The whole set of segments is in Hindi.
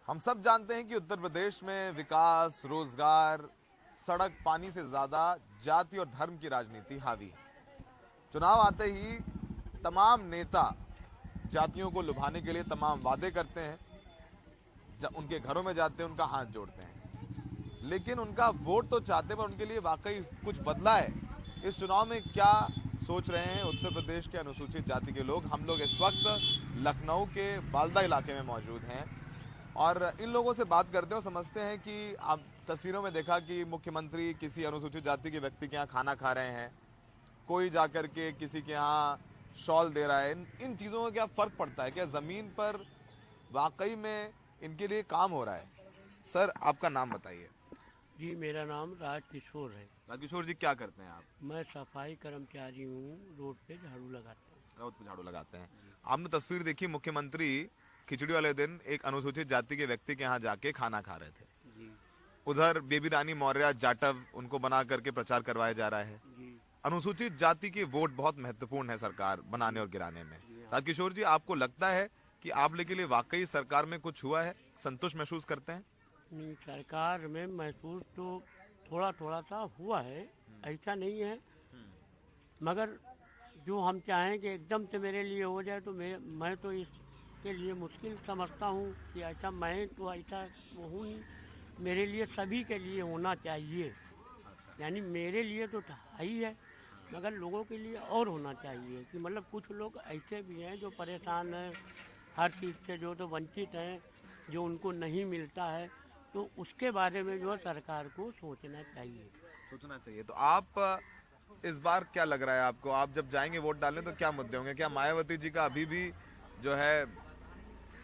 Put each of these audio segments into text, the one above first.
हम सब जानते हैं कि उत्तर प्रदेश में विकास, रोजगार, सड़क, पानी से ज्यादा जाति और धर्म की राजनीति हावी है। चुनाव आते ही तमाम नेता जातियों को लुभाने के लिए तमाम वादे करते हैं, उनके घरों में जाते हैं, उनका हाथ जोड़ते हैं, लेकिन उनका वोट तो चाहते हैं, पर उनके लिए वाकई कुछ बदला है? इस चुनाव में क्या सोच रहे हैं उत्तर प्रदेश के अनुसूचित जाति के लोग? हम लोग इस वक्त लखनऊ के बालदा इलाके में मौजूद हैं और इन लोगों से बात करते हैं और समझते हैं कि आप तस्वीरों में देखा कि मुख्यमंत्री किसी अनुसूचित जाति के व्यक्ति के यहाँ खाना खा रहे हैं, कोई जाकर के किसी के यहाँ शॉल दे रहा है। इन चीज़ों का क्या फ़र्क पड़ता है? क्या ज़मीन पर वाकई में इनके लिए काम हो रहा है? सर, आपका नाम बताइए। जी, मेरा नाम राजकिशोर है। राजकिशोर जी, क्या करते हैं आप? मैं सफाई कर्मचारी हूँ, रोड पे झाड़ू लगाता हूँ। रोड पे झाड़ू लगाते हैं। आपने तस्वीर देखी, मुख्यमंत्री खिचड़ी वाले दिन एक अनुसूचित जाति के व्यक्ति के यहाँ जाके खाना खा रहे थे। जी उधर बेबी रानी मौर्य जाटव उनको बना करके प्रचार करवाया जा रहा है। जी अनुसूचित जाति की वोट बहुत महत्वपूर्ण है सरकार बनाने और गिराने में। राजकिशोर जी, आपको लगता है कि आप लोगों के लिए वाकई सरकार में कुछ हुआ है? संतुष्ट महसूस करते हैं? नहीं, सरकार में महसूस तो थोड़ा थोड़ा सा हुआ है, ऐसा नहीं है, मगर जो हम चाहें कि एकदम से मेरे लिए हो जाए तो मैं तो इसके लिए मुश्किल समझता हूँ कि ऐसा मैं तो ऐसा हूँ नहीं। मेरे लिए सभी के लिए होना चाहिए, यानी मेरे लिए तो ही है, मगर लोगों के लिए और होना चाहिए कि मतलब कुछ लोग ऐसे भी हैं जो परेशान हैं हर चीज़ से, जो तो वंचित हैं, जो उनको नहीं मिलता है, तो उसके बारे में जो है सरकार को सोचना चाहिए। तो आप इस बार क्या लग रहा है आपको? आप जब जाएंगे वोट डालने तो क्या मुद्दे होंगे? क्या मायावती जी का अभी भी जो है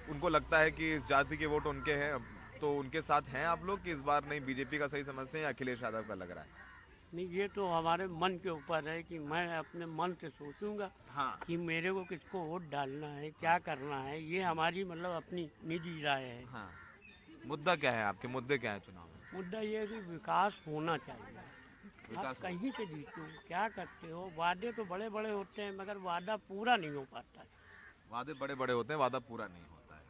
उनको लगता है कि इस जाति के वोट उनके हैं, तो उनके साथ हैं आप लोग, कि इस बार नहीं बीजेपी का सही समझते हैं या अखिलेश यादव का लग रहा है? नहीं, ये तो हमारे मन के ऊपर है कि मैं अपने मन से सोचूंगा कि मेरे को किसको वोट डालना है, क्या करना है, ये हमारी मतलब अपनी निजी राय है। मुद्दा क्या है? आपके मुद्दे क्या है चुनाव में? मुद्दा ये है कि विकास होना चाहिए। आप कहीं से जीतो, क्या करते हो, वादे तो बड़े बड़े होते हैं मगर वादा पूरा नहीं हो पाता है। वादे बड़े बड़े होते हैं, वादा पूरा नहीं होता है,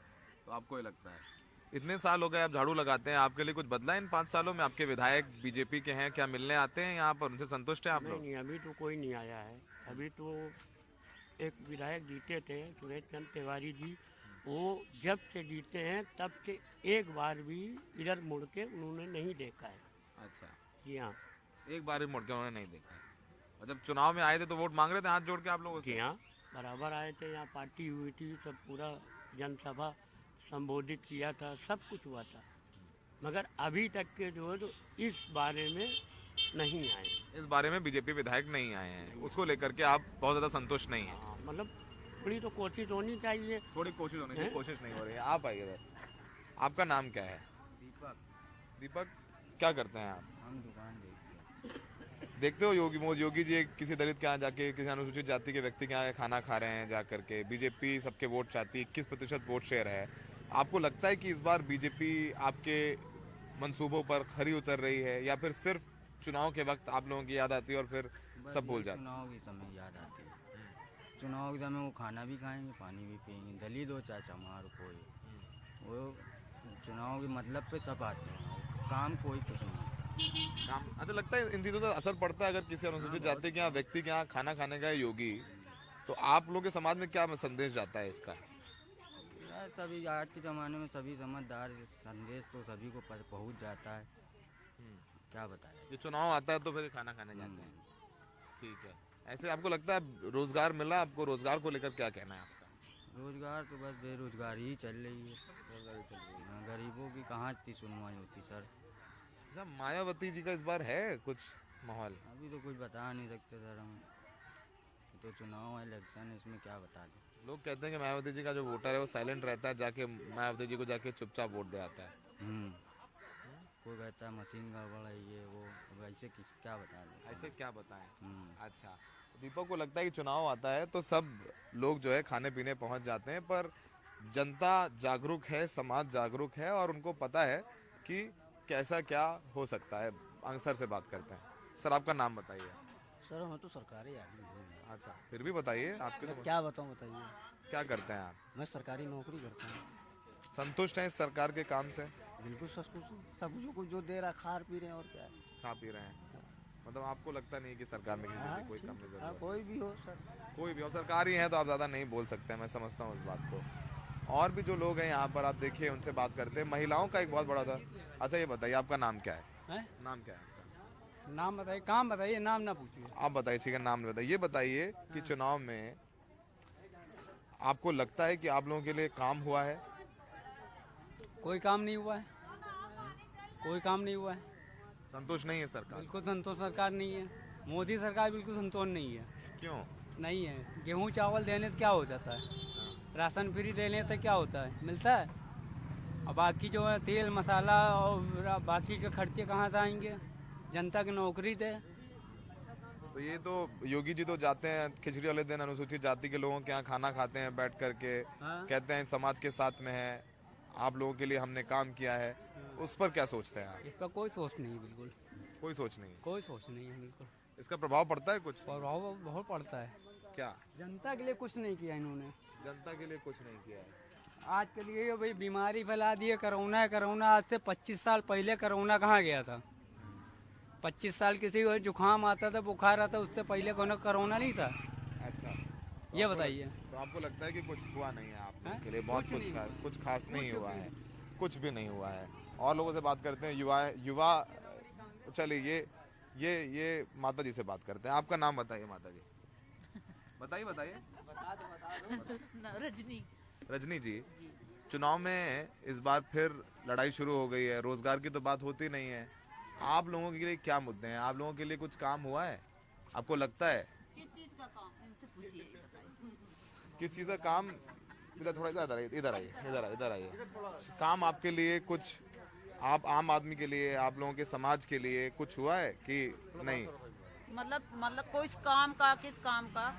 तो आपको ये लगता है? इतने साल हो गए आप झाड़ू लगाते हैं, आपके लिए कुछ बदला इन 5 सालों में? आपके विधायक बीजेपी के हैं, क्या मिलने आते हैं यहाँ पर? उनसे संतुष्ट हैं आप लोग? नहीं, अभी तो कोई नहीं आया है। अभी तो एक विधायक जीते थे, सुरेश चंद्र तिवारी जी, वो जब से जीते हैं तब से एक बार भी इधर मुड़ के उन्होंने नहीं देखा है। अच्छा, जी हाँ। एक बार भी मुड़ के उन्होंने नहीं देखा है। और जब चुनाव में आए थे तो वोट मांग रहे थे हाथ जोड़ के आप लोगों से? जी हाँ, बराबर आए थे, यहाँ पार्टी हुई थी, सब पूरा जनसभा संबोधित किया था, सब कुछ हुआ था, मगर अभी तक के जो है तो इस बारे में नहीं आए। इस बारे में बीजेपी विधायक नहीं आए हैं, उसको लेकर के आप बहुत ज्यादा संतुष्ट नहीं है? हाँ, मतलब थोड़ी तो कोशिश होनी चाहिए। थोड़ी कोशिश होनी चाहिए, कोशिश नहीं हो रही है। आप आइए इधर। आपका नाम क्या है? दीपक। दीपक, क्या करते हैं आप? हम दुकान देखते हैं। देखते हो योगी जी किसी दलित के यहाँ जाके, किसी अनुसूचित जाति के व्यक्ति के यहाँ खाना खा रहे हैं जा करके। बीजेपी सबके वोट चाहती है, 21% वोट शेयर है। आपको लगता है कि इस बार बीजेपी आपके मंसूबों पर खरी उतर रही है, या फिर सिर्फ चुनाव के वक्त आप लोगों की याद आती है और फिर सब भूल जाते हैं? चुनाव के समय याद आती है। चुनाव के समय वो खाना भी खाएंगे, पानी भी पियेंगे, दलित हो चाहे चमार कोई, वो चुनाव के मतलब पे सब आते हैं, काम कोई कुछ नहीं काम। अच्छा, लगता है इन चीजों का असर पड़ता है? अगर किसी अनुसूचित जाति के यहाँ व्यक्ति के यहाँ खाना खाने का योगी, तो आप लोगों के समाज में क्या संदेश जाता है इसका? यार, सभी आज के ज़माने में सभी समझदार, संदेश तो सभी को पहुंच जाता है, क्या बताएं। ये चुनाव आता है तो फिर खाना खाने जाते हैं, ठीक है। ऐसे आपको लगता है रोजगार मिला आपको? रोजगार को लेकर क्या कहना है आपका? रोजगार तो बस बेरोजगारी ही चल रही है। गरीबों की कहाँ इतनी सुनवाई होती सर। अच्छा, मायावती जी का इस बार है कुछ माहौल? अभी तो कुछ बता नहीं सकते सर हम, तो चुनाव है, इलेक्शन है, इसमें क्या बता दें। लोग कहते हैं कि मायावती जी का जो वोटर है वो साइलेंट रहता है, जाके मायावती जी को जाके चुपचाप वोट दे आता है। कोई कहता है मशीन गड़बड़ है, ये वो, अब ऐसे क्या बता दें। ऐसे क्या बताएं? अच्छा, दीपक को लगता है कि चुनाव आता है तो सब लोग जो है खाने पीने पहुंच जाते हैं, पर जनता जागरूक है, समाज जागरूक है और उनको पता है कि कैसा क्या हो सकता है। सर से बात करते हैं। सर, आपका नाम बताइए। सर, हम तो सरकारी आदमी हूँ। अच्छा, फिर भी बताइए आपके तो क्या बताऊँ, बताइए। क्या करते हैं आप? मैं सरकारी नौकरी करता हूँ। संतुष्ट हैं इस सरकार के काम से? बिल्कुल सब कुछ जो दे रहा खा पी रहे हैं और क्या है। खा पी रहे हैं, मतलब आपको लगता नहीं कि सरकार में किसी हाँ, की कोई ठीक। कमी हाँ, जरूरत? कोई भी हो सर। कोई भी और सरकार ही है तो आप ज्यादा नहीं बोल सकते हैं, मैं समझता हूँ इस बात को। और भी जो लोग हैं यहाँ पर आप देखिए उनसे बात करते हैं। महिलाओं का एक बहुत बड़ा था। अच्छा ये बताइए आपका नाम क्या है? नाम क्या है आपका? नाम बताइए, काम बताइए, नाम ना पूछिए। आप बताइए, ठीक है नाम बताइए। ये बताइए कि चुनाव में आपको लगता है कि आप लोगों के लिए काम हुआ है? कोई काम नहीं हुआ है, कोई काम नहीं हुआ है। संतुष्ट नहीं है सरकार? बिल्कुल संतोष सरकार नहीं है, मोदी सरकार बिल्कुल संतोष नहीं है। क्यों? नहीं है। गेहूं चावल देने से क्या हो जाता है, राशन फ्री देने से क्या होता है, मिलता है। और बाकी जो है तेल मसाला और बाकी के खर्चे कहाँ से आएंगे, जनता की नौकरी दे। तो ये तो योगी जी तो जाते हैं खिचड़ी वाले दिन अनुसूचित जाति के लोगों के यहाँ खाना खाते हैं बैठ करके, हाँ। कहते हैं समाज के साथ में है, आप लोगों के लिए हमने काम किया है। उस पर क्या सोचते हैं आप? इस पर कोई सोच नहीं, बिल्कुल कोई सोच नहीं। कोई सोच नहीं है। बिल्कुल इसका प्रभाव पड़ता है कुछ? प्रभाव बहुत पड़ता है। क्या? जनता के लिए कुछ नहीं किया इन्होंने। जनता के लिए कुछ नहीं किया है। आज के लिए भाई बीमारी फैला दी है, कोरोना। आज से 25 साल पहले कोरोना कहाँ गया था? 25 साल किसी को जुकाम आता था, बुखार आता, उससे पहले कोरोना नहीं था। अच्छा, ये बताइए। तो आपको लगता है कि कुछ हुआ नहीं है आप लोगों हाँ? के लिए? बहुत कुछ नहीं। कुछ खास नहीं हुआ है, कुछ भी नहीं हुआ है। और लोगों से बात करते हैं, युवा चलिए ये माता जी से बात करते हैं। आपका नाम बताइए माता जी। बताइए। रजनी। रजनी जी, चुनाव में इस बार फिर लड़ाई शुरू हो गई है, रोजगार की तो बात होती नहीं है। आप लोगों के लिए क्या मुद्दे हैं? आप लोगों के लिए कुछ काम हुआ है? आपको लगता है किस चीज का काम, इनसे पूछिए, बताइए। किस चीज का काम? इधर थोड़ा इधर आइए। काम आपके लिए कुछ, आप आम आदमी के लिए, आप लोगों के समाज के लिए कुछ हुआ है कि नहीं? मतलब किस काम का?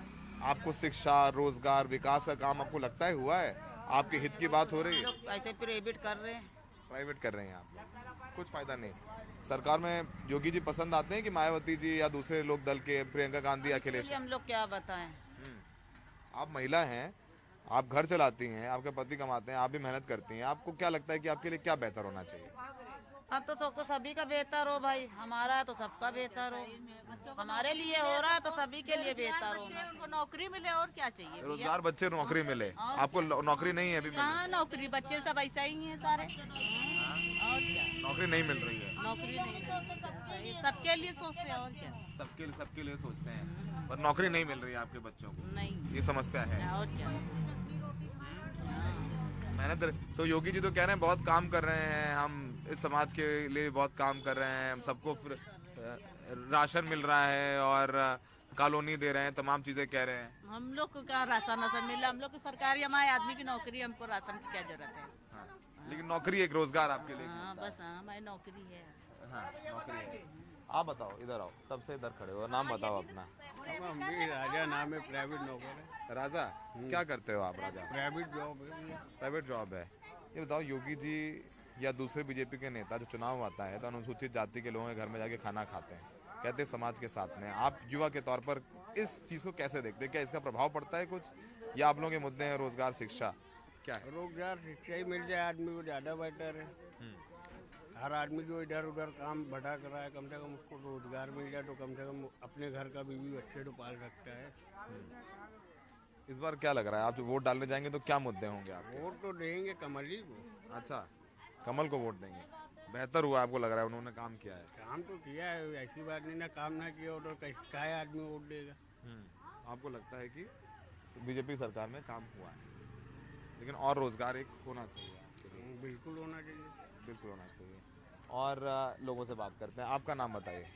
आपको शिक्षा, रोजगार, विकास का काम आपको लगता है हुआ है? आपके हित की बात हो रही है? लोग ऐसे प्राइवेट कर रहे हैं। प्राइवेट कर रहे हैं आप लोग, कुछ फायदा नहीं। सरकार में योगी जी पसंद आते हैं कि मायावती जी या दूसरे लोग दल के, प्रियंका गांधी, अखिलेश? हम लोग क्या बताएं। आप महिला हैं, आप घर चलाती हैं, आपके पति कमाते हैं, आप भी मेहनत करती हैं। आपको क्या लगता है कि आपके लिए क्या बेहतर होना चाहिए? अब तो सभी का बेहतर हो भाई, हमारा है तो सबका बेहतर हो। हमारे लिए हो रहा है तो सभी के लिए बेहतर हो। उनको नौकरी मिले और क्या चाहिए भैया। रोजगार, बच्चे नौकरी मिले। आपको नौकरी नहीं है अभी? कहाँ नौकरी, बच्चे सब ऐसा ही हैं सारे। और क्या, नौकरी नहीं मिल रही है। नौकरी नहीं, सबके लिए सोचते हैं और क्या। सबके लिए सोचते हैं, पर नौकरी नहीं मिल रही है आपके बच्चों को, नहीं, ये समस्या है। और क्या। मेहनत तो योगी जी तो कह रहे हैं बहुत काम कर रहे हैं, हम इस समाज के लिए बहुत काम कर रहे हैं, हम सबको राशन मिल रहा है और कॉलोनी दे रहे हैं, तमाम चीजें कह रहे हैं। हम लोग को क्या राशन मिला, हम लोग को सरकारी, हमारे आदमी की नौकरी, हमको राशन की क्या जरूरत है। हाँ। लेकिन नौकरी एक रोजगार आपके लिए? हाँ बस, हाँ हमारी नौकरी है। हाँ, नौकरी है। आप बताओ, इधर आओ, तब से इधर खड़े हो, नाम बताओ अपना। राजा नाम है, प्राइवेट नौकर है। राजा, क्या करते हो आप राजा? प्राइवेट जॉब है। प्राइवेट जॉब है। ये बताओ, योगी जी या दूसरे बीजेपी के नेता जो चुनाव आता है तो अनुसूचित जाति के लोगों के घर में जाके खाना खाते हैं, कहते हैं समाज के साथ में। आप युवा के तौर पर इस चीज को कैसे देखते हैं? क्या इसका प्रभाव पड़ता है कुछ, या आप लोगों के मुद्दे हैं रोजगार, शिक्षा, क्या है? रोजगार शिक्षा ही मिल जाए आदमी को ज्यादा बेहतर है। हर आदमी जो इधर उधर काम भटक रहा है, कम से कम उसको रोजगार मिल जाए तो कम से कम अपने घर का बीवी बच्चे तो पाल सकता है। इस बार क्या लग रहा है, आप जो वोट डालने जाएंगे तो क्या मुद्दे होंगे आपके? वोट तो देंगे कमल जी को। अच्छा, कमल को वोट देंगे। बेहतर हुआ आपको लग रहा है, उन्होंने काम किया है? काम तो किया है, ऐसी बात नहीं ना, काम ना किया हो तो काय आदमी वोट देगा। आपको लगता है कि बीजेपी सरकार में काम हुआ है, लेकिन और रोजगार एक होना चाहिए आपके लिए? बिल्कुल होना चाहिए। बिल्कुल होना चाहिए। और लोगों से बात करते हैं। आपका नाम बताइए।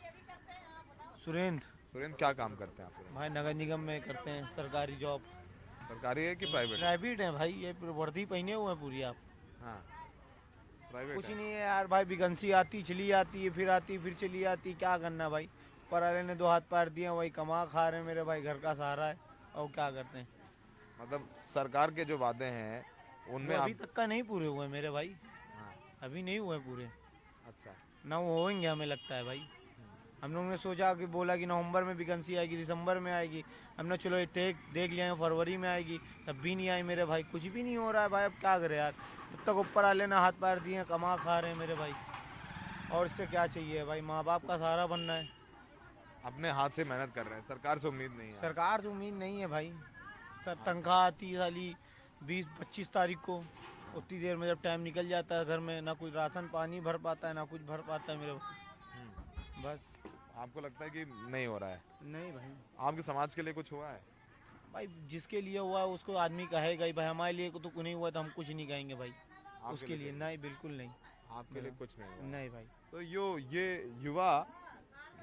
सुरेंद्र। क्या काम करते हैं आप? भाई नगर निगम में करते हैं, सरकारी जॉब। सरकारी है कि प्राइवेट? प्राइवेट है भाई, ये वर्दी पहने हुए हैं पूरी आप। हाँ, प्राइवेट कुछ है। नहीं है यार भाई, वैकेंसी आती चली आती है, फिर चली आती, क्या करना भाई। पराले ने 2 हाथ पार दिए, वही कमा खा रहे हैं, मेरे भाई घर का सहारा है, और क्या करते हैं। मतलब सरकार के जो वादे हैं उनमें वो अभी आप... तक का नहीं पूरे हुए मेरे भाई, हाँ, अभी नहीं हुए पूरे। अच्छा, ना वो होंगे हमें लगता है भाई। हम लोगों ने सोचा कि बोला कि नवंबर में वैकेंसी आएगी, दिसंबर में आएगी, हमने चलो देख लिया फरवरी में आएगी, तब भी नहीं आई मेरे भाई। कुछ भी नहीं हो रहा है भाई, अब क्या करें यार। जब तक ऊपर वाले ने हाथ पैर दिए कमा खा रहे हैं मेरे भाई, और इससे क्या चाहिए भाई, माँ बाप का सहारा बनना है। अपने हाथ से मेहनत कर रहे हैं, सरकार से उम्मीद नहीं है। सरकार से उम्मीद नहीं है भाई, तनख्वाह आती है साली 20-25 तारीख को, उतनी देर में जब टाइम निकल जाता है घर में ना कोई राशन पानी भर पाता है ना कुछ भर पाता है मेरे भाई। बस आपको लगता है कि नहीं हो रहा है? नहीं भाई, आपके समाज के लिए कुछ हुआ है? भाई जिसके लिए हुआ है उसको आदमी कहेगा ही भाई, हमारे लिए तो नहीं हुआ तो हम कुछ नहीं कहेंगे भाई उसके लिए। नहीं, बिल्कुल नहीं, आपके लिए कुछ नहीं हुआ? नहीं भाई। तो ये युवा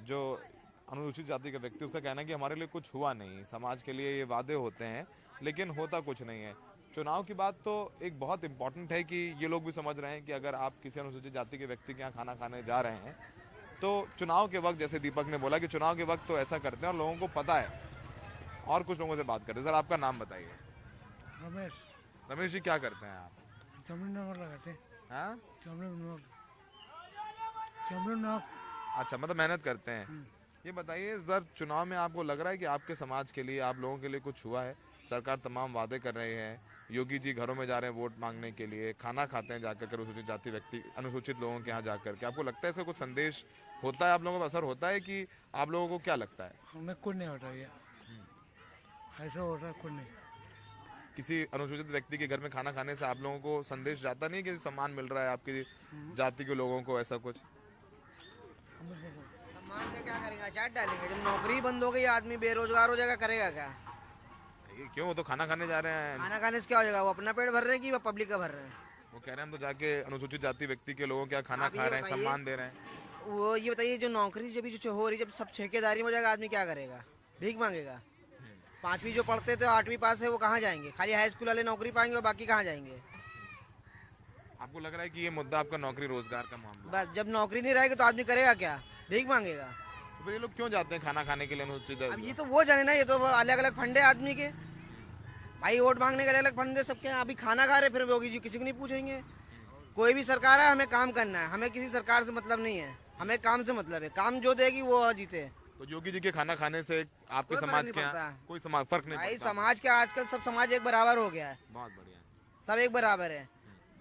जो अनुसूचित जाति का व्यक्ति, उसका कहना है कि हमारे लिए कुछ हुआ नहीं, समाज के लिए ये वादे होते हैं लेकिन होता कुछ नहीं है। चुनाव की बात तो एक बहुत इंपॉर्टेंट है कि ये लोग भी समझ रहे हैं कि अगर आप किसी अनुसूचित जाति के व्यक्ति के यहाँ खाना खाने जा रहे हैं तो चुनाव के वक्त, जैसे दीपक ने बोला कि चुनाव के वक्त तो ऐसा करते हैं और लोगों को पता है। और कुछ लोगों से बात करते हैं। सर, आपका नाम बताइए। रमेश। रमेश जी, क्या करते हैं आप? नंबर लगाते हैं। हाँ, अच्छा, मतलब मेहनत करते हैं। ये बताइए, इस बार चुनाव में आपको लग रहा है कि आपके समाज के लिए, आप लोगों के लिए कुछ हुआ है? सरकार तमाम वादे कर रहे हैं, योगी जी घरों में जा रहे हैं वोट मांगने के लिए, खाना खाते हैं जाकर के अनुसूचित जाति व्यक्ति, अनुसूचित लोगों के यहाँ जाकर के। आपको लगता है इसका कुछ संदेश होता है, आप लोगों पर असर होता है कि आप लोगों को क्या लगता है? हमें कुछ नहीं होता है, ऐसा होता है कुछ नहीं। किसी अनुसूचित व्यक्ति के घर में खाना खाने से आप लोगों को संदेश जाता नहीं कि सम्मान मिल रहा है आपकी जाति के लोगों को, ऐसा कुछ? सम्मान का क्या करेगा, चाट डालेंगे। जब नौकरी बंद हो गई आदमी बेरोजगार हो जाएगा, करेगा क्या? क्यों, वो तो खाना खाने जा रहे हैं। खाना खाने से क्या हो जाएगा? वो अपना पेट भर रहे हैं कि वो पब्लिक का भर रहे हैं? वो कह रहे हैं हम तो जाके अनुसूचित जाति व्यक्ति के लोगों के यहाँ खाना खा रहे हैं, सम्मान दे रहे हैं। वो ये बताइए, जो नौकरी जो भी जो हो रही, जब सब ठेकेदारी में हो जाएगा आदमी क्या करेगा? भीख मांगेगा। 5वीं जो पढ़ते थे 8वीं पास है वो कहाँ जाएंगे? खाली हाई स्कूल वाले नौकरी पाएंगे और बाकी कहाँ जाएंगे? आपको लग रहा है कि ये मुद्दा आपका नौकरी रोजगार का मामला? बस जब नौकरी नहीं रहेगी तो आदमी करेगा क्या? भीख मांगेगा। तो ये लोग क्यों जाते हैं खाना खाने के लिए अनुसूचित? अब ये तो वो जाने ना, ये तो अलग अलग फंड है आदमी के भाई, वोट मांगने के अलग अलग फंड है सबके। अभी खाना खा रहे, फिर योगी जी किसी को नहीं पूछेंगे। कोई भी सरकार है, हमें काम करना है, हमें किसी सरकार से मतलब नहीं है, हमें काम से मतलब है। काम जो देगी वो जीते। तो योगी जी के खाना खाने से आपके समाज के यहाँ कोई फर्क नहीं भाई? पड़ता? समाज के आजकल सब समाज एक बराबर हो गया है। बहुत बढ़िया, सब एक बराबर है।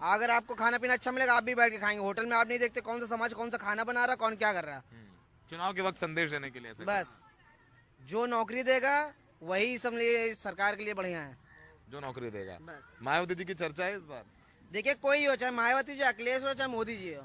अगर आपको खाना पीना अच्छा मिलेगा आप भी बैठ के खाएंगे। होटल में आप नहीं देखते कौन सा समाज कौन सा खाना बना रहा, कौन क्या कर रहा। चुनाव के वक्त संदेश देने के लिए बस जो नौकरी देगा वही सब सरकार के लिए बढ़िया है। जो नौकरी देगा। मायावती जी की चर्चा है इस बार। देखिए, कोई हो, चाहे मायावती जी, अखिलेश हो, चाहे मोदी जी हो,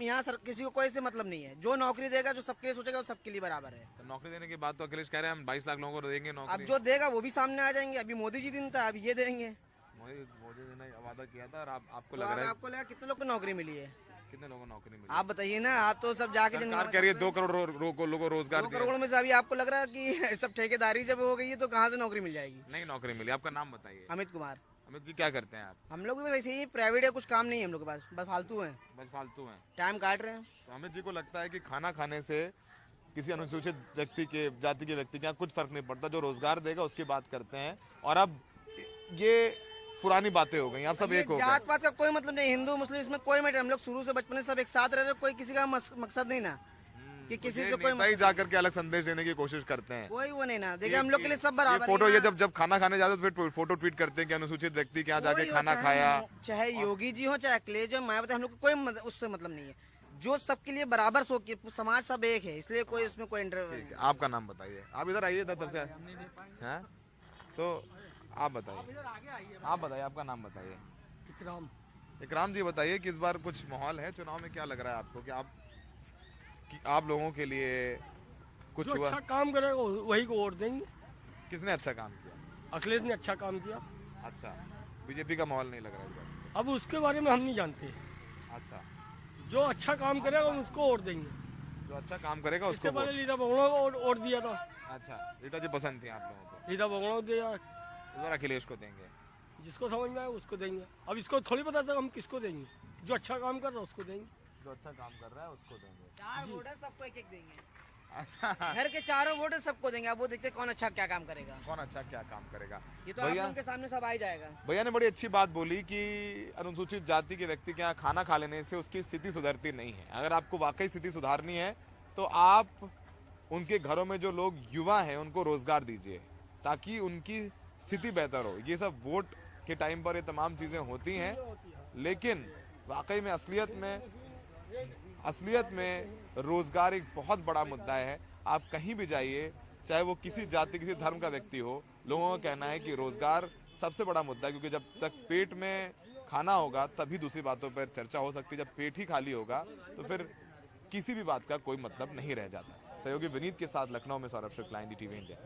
यहाँ किसी को कोई से मतलब नहीं है। जो नौकरी देगा, जो सबके लिए सोचेगा, वो सबके लिए बराबर है। तो नौकरी देने की बात तो अखिलेश कह रहे हैं हम 22 लाख लोगों को देंगे नौकरी। अब जो देगा वो भी सामने आ जाएंगे। अभी मोदी जी दिन था, अभी ये देंगे। मोदी जी ने वादा किया था और आपको तो लग रहा है? आपको लगा कितने लोग को नौकरी मिली है? कितने लोगों को नौकरी मिली? आप बताइए ना। आप तो सब जाके सरकार कह रही है 2 करोड़ लोगों को रोजगार। 2 करोड़ में से अभी आपको लग रहा है कि सब ठेकेदारी जब हो गई है तो कहाँ से नौकरी मिल जाएगी? नहीं नौकरी मिली। आपका नाम बताइए। अमित कुमार। अमित जी, क्या करते हैं आप? हम लोग भी ऐसे ही प्राइवेट है, कुछ काम नहीं है हम लोग के पास, बस फालतू है, बस फालतू हैं, टाइम काट रहे हैं। तो अमित जी को लगता है कि खाना खाने से किसी अनुसूचित व्यक्ति के, जाति के व्यक्ति के यहाँ कुछ फर्क नहीं पड़ता, जो रोजगार देगा उसकी बात करते हैं। और अब ये पुरानी बातें हो गई, आप सब एक हो गए। जात पात का कोई मतलब नहीं, हिंदू मुस्लिम इसमें कोई मैटर। हम लोग शुरू से बचपन से सब एक साथ रह रहे, कोई किसी का मकसद नहीं ना कि किसी से कोई जाकर के अलग संदेश देने की कोशिश करते हैं। कोई वो नहीं ना। देखिए, हम लोग के लिए सब बराबर। फोटो ये जब खाना खाने जाते तो फिर फोटो ट्वीट करते हैं कि अनुसूचित व्यक्ति के यहाँ जाके खाना खाया। चाहे योगी जी हो, चाहे अखिलेश हो, मायावती, हम लोग को कोई उससे मतलब नहीं है। जो सबके लिए बराबर सो के समाज सब एक है, इसलिए कोई उसमें कोई इंटरव्यू। आपका नाम बताइए। आप इधर आइए, इधर से। हैं तो आप बताइए आपका नाम बताइए। इकराम जी, बताइए कि इस बार कुछ माहौल है चुनाव में, क्या लग रहा है आपको कि आप लोगों के लिए कुछ हुआ? अच्छा काम करेगा वही को वोट देंगे। किसने अच्छा काम किया? अखिलेश ने अच्छा काम किया। अच्छा, बीजेपी का माहौल नहीं लग रहा है? अब उसके बारे में हम नहीं जानते। अच्छा, जो अच्छा काम करेगा उसको वोट देंगे। जो अच्छा काम करेगा उसको। पहले लीला बगड़ो को वोट दिया था। अच्छा, रीटा जी पसंद थी आप लोगों को? लीला बगड़ो दिया, इस बार अखिलेश को देंगे। जिसको समझ में आए उसको देंगे। अब इसको थोड़ी पता था हम किसको देंगे। जो अच्छा काम कर रहा है उसको देंगे। जो अच्छा काम कर रहा है उसको देंगे। 4 वोट है, सबको एक देंगे। अच्छा, घर के 4 वोट सबको देंगे। अब वो देखते कौन अच्छा क्या काम करेगा। कौन अच्छा क्या काम करेगा, ये तो आप लोगों के सामने सब आ ही जाएगा। भैया ने बड़ी अच्छी बात बोली कि अनुसूचित जाति के व्यक्ति के यहाँ खाना खा लेने से उसकी स्थिति सुधरती नहीं है। अगर आपको वाकई स्थिति सुधारनी है तो आप उनके घरों में जो लोग युवा हैं उनको रोजगार दीजिए ताकि उनकी स्थिति बेहतर हो। ये सब वोट के टाइम पर ये तमाम चीजें होती हैं, लेकिन वाकई में असलियत में रोजगार एक बहुत बड़ा मुद्दा है। आप कहीं भी जाइए, चाहे वो किसी जाति किसी धर्म का व्यक्ति हो, लोगों का कहना है कि रोजगार सबसे बड़ा मुद्दा है, क्योंकि जब तक पेट में खाना होगा तभी दूसरी बातों पर चर्चा हो सकती है। जब पेट ही खाली होगा तो फिर किसी भी बात का कोई मतलब नहीं रह जाता। सहयोगी विनीत के साथ लखनऊ में सौरभ शुक्ला, NDTV इंडिया।